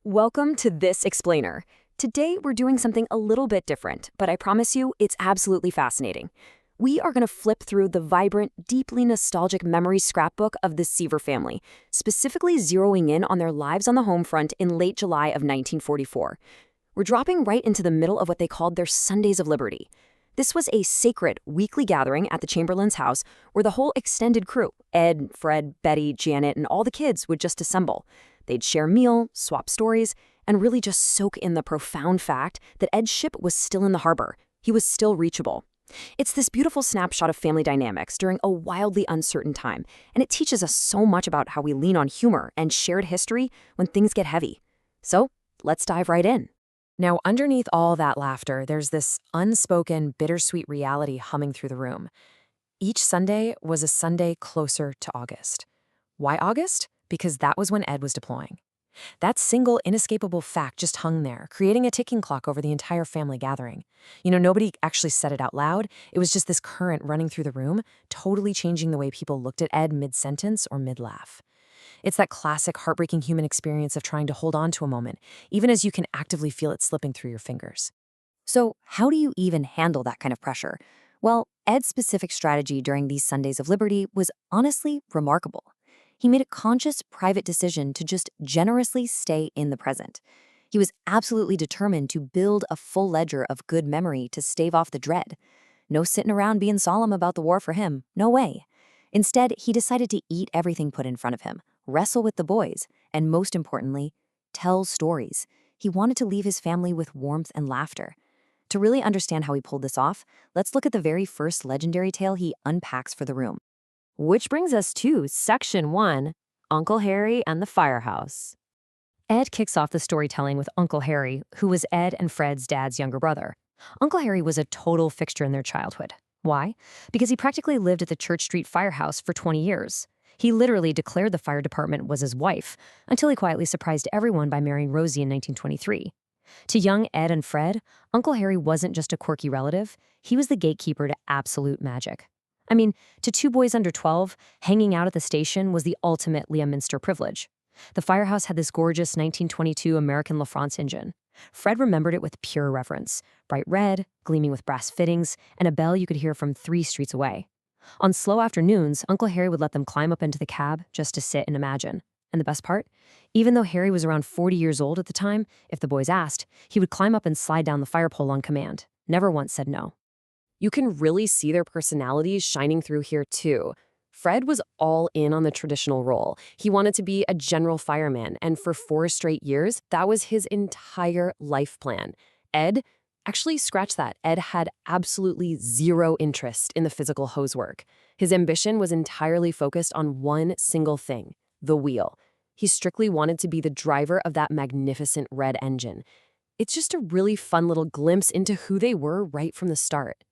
Welcome to This Explainer. Today we're doing something a little bit different, but I promise you it's absolutely fascinating. We are going to flip through the vibrant, deeply nostalgic memory scrapbook of the Seaver family, specifically zeroing in on their lives on the home front in late July of 1944. We're dropping right into the middle of what they called their Sundays of Liberty. This was a sacred weekly gathering at the Chamberlain's house where the whole extended crew, Ed, Fred, Betty, Janet, and all the kids would just assemble. They'd share a meal, swap stories, and really just soak in the profound fact that Ed's ship was still in the harbor. He was still reachable. It's this beautiful snapshot of family dynamics during a wildly uncertain time, and it teaches us so much about how we lean on humor and shared history when things get heavy. So, let's dive right in. Now, underneath all that laughter, there's this unspoken, bittersweet reality humming through the room. Each Sunday was a Sunday closer to August. Why August? Because that was when Ed was deploying. That single, inescapable fact just hung there, creating a ticking clock over the entire family gathering. Nobody actually said it out loud. It was just this current running through the room, totally changing the way people looked at Ed mid-sentence or mid-laugh. It's that classic, heartbreaking human experience of trying to hold on to a moment, even as you can actively feel it slipping through your fingers. So, how do you even handle that kind of pressure? Well, Ed's specific strategy during these Sundays of Liberty was honestly remarkable. He made a conscious, private decision to just generously stay in the present. He was absolutely determined to build a full ledger of good memory to stave off the dread. No sitting around being solemn about the war for him, no way. Instead, he decided to eat everything put in front of him, wrestle with the boys, and most importantly, tell stories. He wanted to leave his family with warmth and laughter. To really understand how he pulled this off, let's look at the very first legendary tale he unpacks for the room. Which brings us to Section 1, Uncle Harry and the Firehouse. Ed kicks off the storytelling with Uncle Harry, who was Ed and Fred's dad's younger brother. Uncle Harry was a total fixture in their childhood. Why? Because he practically lived at the Church Street Firehouse for 20 years. He literally declared the fire department was his wife, until he quietly surprised everyone by marrying Rosie in 1923. To young Ed and Fred, Uncle Harry wasn't just a quirky relative, he was the gatekeeper to absolute magic. To two boys under 12, hanging out at the station was the ultimate Leominster privilege. The firehouse had this gorgeous 1922 American LaFrance engine. Fred remembered it with pure reverence, bright red, gleaming with brass fittings, and a bell you could hear from 3 streets away. On slow afternoons, Uncle Harry would let them climb up into the cab just to sit and imagine. And the best part? Even though Harry was around 40 years old at the time, if the boys asked, he would climb up and slide down the fire pole on command. Never once said no. You can really see their personalities shining through here too. Fred was all in on the traditional role. He wanted to be a general fireman, and for 4 straight years, that was his entire life plan. Ed, actually scratch that, Ed had absolutely zero interest in the physical hose work. His ambition was entirely focused on one single thing, the wheel. He strictly wanted to be the driver of that magnificent red engine. It's just a really fun little glimpse into who they were right from the start.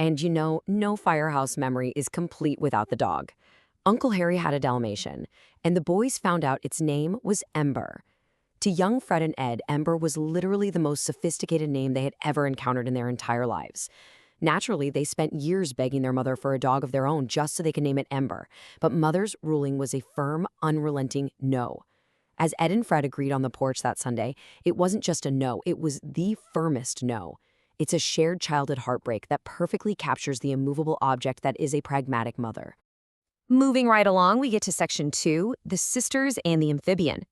And no firehouse memory is complete without the dog. Uncle Harry had a Dalmatian, and the boys found out its name was Ember. To young Fred and Ed, Ember was literally the most sophisticated name they had ever encountered in their entire lives. Naturally, they spent years begging their mother for a dog of their own just so they could name it Ember, but Mother's ruling was a firm, unrelenting no. As Ed and Fred agreed on the porch that Sunday, it wasn't just a no, it was the firmest no. It's a shared childhood heartbreak that perfectly captures the immovable object that is a pragmatic mother. Moving right along, we get to Section 2, the sisters and the amphibian.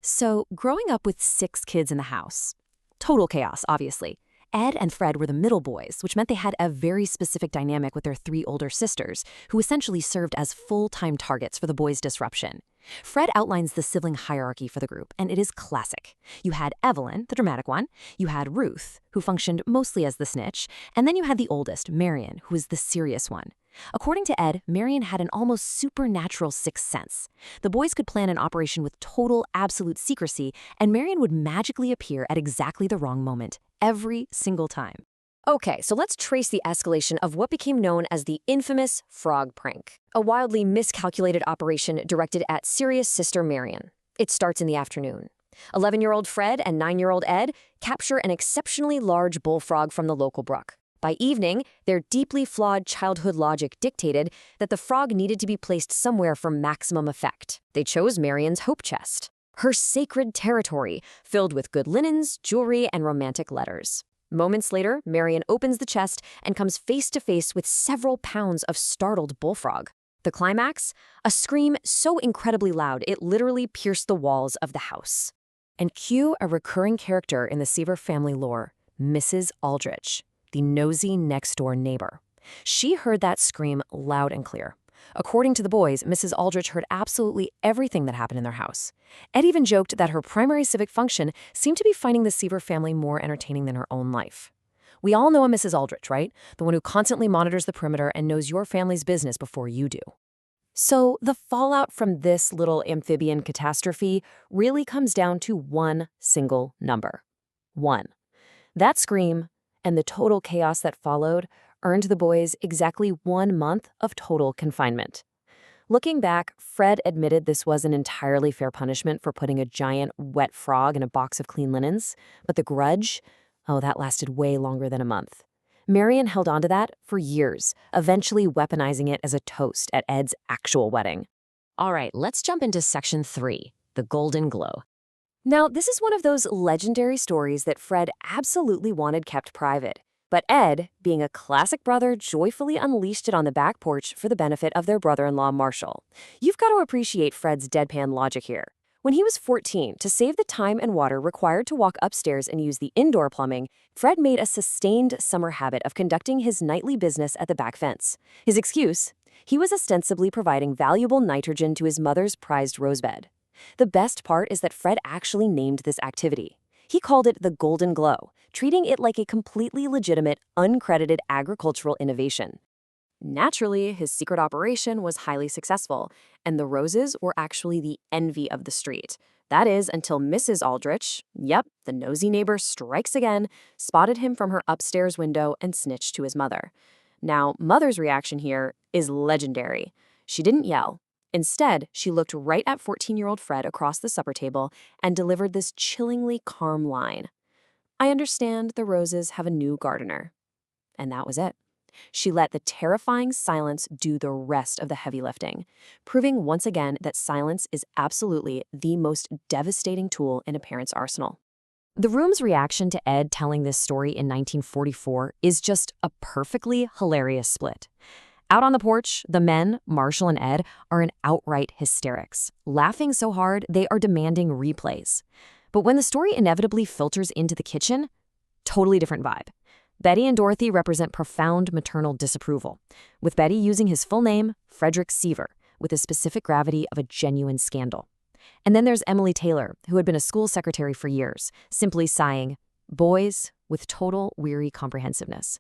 So, growing up with 6 kids in the house. Total chaos, obviously. Ed and Fred were the middle boys, which meant they had a very specific dynamic with their 3 older sisters, who essentially served as full-time targets for the boys' disruption. Fred outlines the sibling hierarchy for the group, and it is classic. You had Evelyn, the dramatic one, you had Ruth, who functioned mostly as the snitch, and then you had the oldest, Marion, who was the serious one. According to Ed, Marion had an almost supernatural sixth sense. The boys could plan an operation with total, absolute secrecy, and Marion would magically appear at exactly the wrong moment, every single time. Okay, so let's trace the escalation of what became known as the infamous frog prank, a wildly miscalculated operation directed at serious sister Marion. It starts in the afternoon. 11-year-old Fred and 9-year-old Ed capture an exceptionally large bullfrog from the local brook. By evening, their deeply flawed childhood logic dictated that the frog needed to be placed somewhere for maximum effect. They chose Marion's hope chest. Her sacred territory, filled with good linens, jewelry, and romantic letters. Moments later, Marian opens the chest and comes face to face with several pounds of startled bullfrog. The climax? A scream so incredibly loud it literally pierced the walls of the house. And cue a recurring character in the Seaver family lore, Mrs. Aldrich, the nosy next-door neighbor. She heard that scream loud and clear. According to the boys, Mrs. Aldrich heard absolutely everything that happened in their house. Ed even joked that her primary civic function seemed to be finding the Seaver family more entertaining than her own life. We all know a Mrs. Aldrich, right? The one who constantly monitors the perimeter and knows your family's business before you do. So the fallout from this little amphibian catastrophe really comes down to one single number. 1. That scream and the total chaos that followed earned the boys exactly 1 month of total confinement. Looking back, Fred admitted this was an entirely fair punishment for putting a giant wet frog in a box of clean linens, but the grudge, oh, that lasted way longer than a month. Marian held on to that for years, eventually weaponizing it as a toast at Ed's actual wedding. All right, let's jump into Section 3, the Golden Glow. Now, this is one of those legendary stories that Fred absolutely wanted kept private. But Ed, being a classic brother, joyfully unleashed it on the back porch for the benefit of their brother-in-law, Marshall. You've got to appreciate Fred's deadpan logic here. When he was 14, to save the time and water required to walk upstairs and use the indoor plumbing, Fred made a sustained summer habit of conducting his nightly business at the back fence. His excuse? He was ostensibly providing valuable nitrogen to his mother's prized rosebed. The best part is that Fred actually named this activity. He called it the Golden Glow, treating it like a completely legitimate, uncredited agricultural innovation. Naturally, his secret operation was highly successful, and the roses were actually the envy of the street. That is, until Mrs. Aldrich, yep, the nosy neighbor strikes again, spotted him from her upstairs window and snitched to his mother. Now, Mother's reaction here is legendary. She didn't yell. Instead, she looked right at 14-year-old Fred across the supper table and delivered this chillingly calm line. "I understand the roses have a new gardener." And that was it. She let the terrifying silence do the rest of the heavy lifting, proving once again that silence is absolutely the most devastating tool in a parent's arsenal. The room's reaction to Ed telling this story in 1944 is just a perfectly hilarious split. Out on the porch, the men, Marshall and Ed, are in outright hysterics, laughing so hard they are demanding replays. But when the story inevitably filters into the kitchen, totally different vibe. Betty and Dorothy represent profound maternal disapproval, with Betty using his full name, Frederick Seaver, with the specific gravity of a genuine scandal. And then there's Emily Taylor, who had been a school secretary for years, simply sighing, "Boys," with total weary comprehensiveness.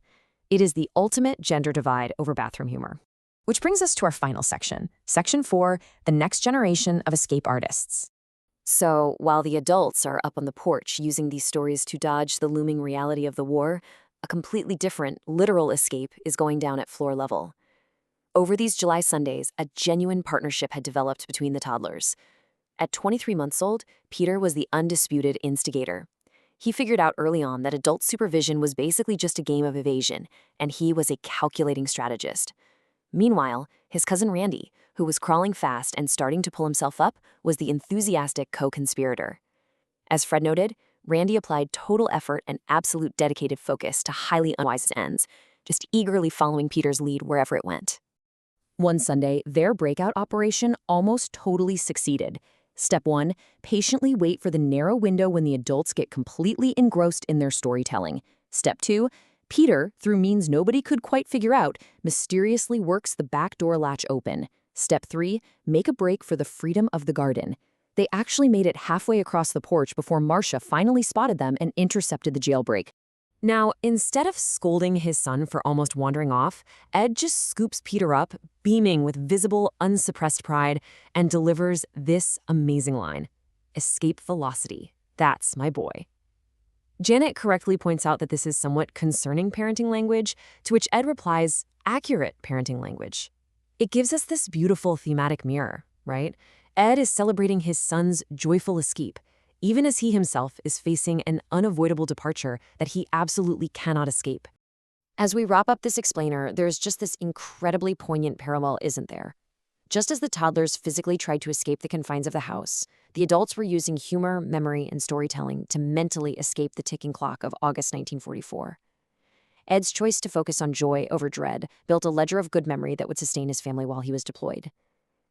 It is the ultimate gender divide over bathroom humor. Which brings us to our final section, Section 4, the next generation of escape artists. So, while the adults are up on the porch using these stories to dodge the looming reality of the war, a completely different, literal escape is going down at floor level. Over these July Sundays, a genuine partnership had developed between the toddlers. At 23 months old, Peter was the undisputed instigator. He figured out early on that adult supervision was basically just a game of evasion, and he was a calculating strategist. Meanwhile, his cousin Randy, who was crawling fast and starting to pull himself up, was the enthusiastic co-conspirator. As Fred noted, Randy applied total effort and absolute dedicated focus to highly unwise ends, just eagerly following Peter's lead wherever it went. One Sunday, their breakout operation almost totally succeeded. Step 1, patiently wait for the narrow window when the adults get completely engrossed in their storytelling. Step 2, Peter, through means nobody could quite figure out, mysteriously works the back door latch open. Step 3, make a break for the freedom of the garden. They actually made it halfway across the porch before Marcia finally spotted them and intercepted the jailbreak. Now, instead of scolding his son for almost wandering off, Ed just scoops Peter up, beaming with visible, unsuppressed pride, and delivers this amazing line: "Escape velocity. That's my boy." Janet correctly points out that this is somewhat concerning parenting language, to which Ed replies, accurate parenting language. It gives us this beautiful thematic mirror, right? Ed is celebrating his son's joyful escape, even as he himself is facing an unavoidable departure that he absolutely cannot escape. As we wrap up this explainer, there's just this incredibly poignant parallel, isn't there? Just as the toddlers physically tried to escape the confines of the house, the adults were using humor, memory, and storytelling to mentally escape the ticking clock of August 1944. Ed's choice to focus on joy over dread built a ledger of good memory that would sustain his family while he was deployed.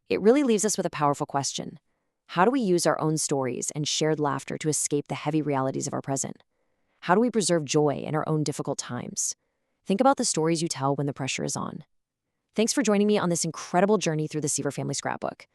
It really leaves us with a powerful question. How do we use our own stories and shared laughter to escape the heavy realities of our present? How do we preserve joy in our own difficult times? Think about the stories you tell when the pressure is on. Thanks for joining me on this incredible journey through the Seaver family scrapbook.